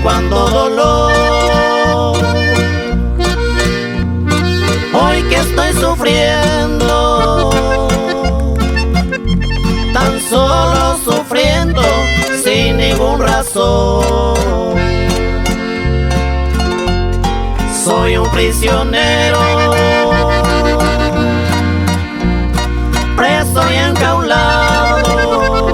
cuando dolor. Hoy que estoy sufriendo, tan solo sufriendo sin ninguna razón. Soy un prisionero, preso y enjaulado,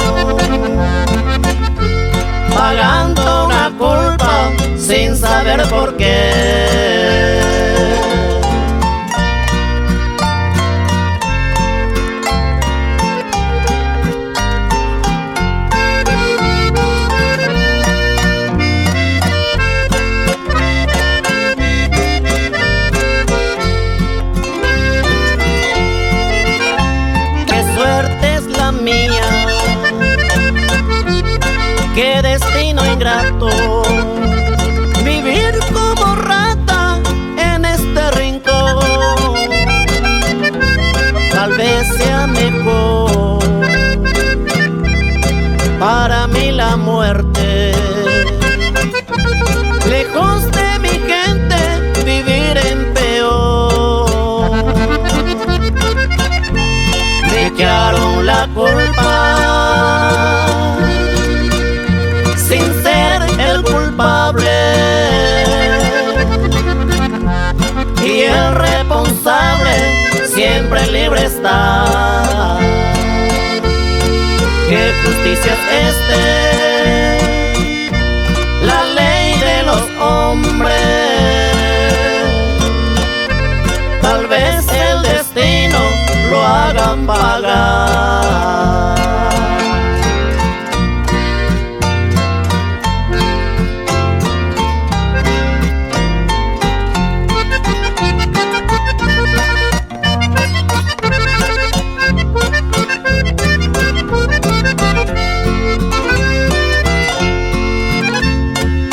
pagando una culpa sin saber por qué. Qué destino ingrato, vivir como rata en este rincón. Tal vez sea mejor para mí la muerte, lejos de mi gente vivir en peor. Me echaron la culpa sin ser el culpable, y el responsable siempre libre está. ¿Qué justicia es la ley de los hombres? Tal vez el destino lo haga pagar.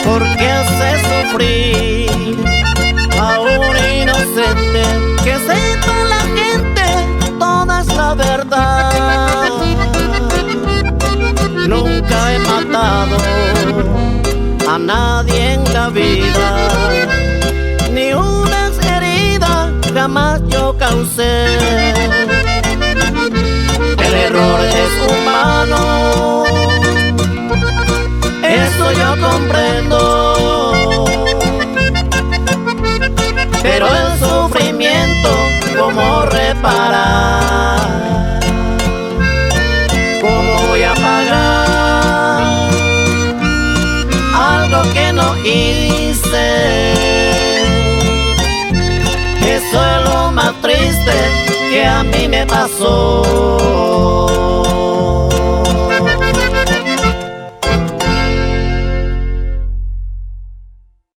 ¿Por qué hace sufrir a un inocente? Que sepa la gente, toda es la verdad. Nunca he matado a nadie en la vida, ni una herida jamás yo causé. El error es humano, eso yo comprendo, pero el sufrimiento, ¿cómo reparar? ¿Cómo voy a pagar algo que no hice? Eso es lo más triste que a mí me pasó.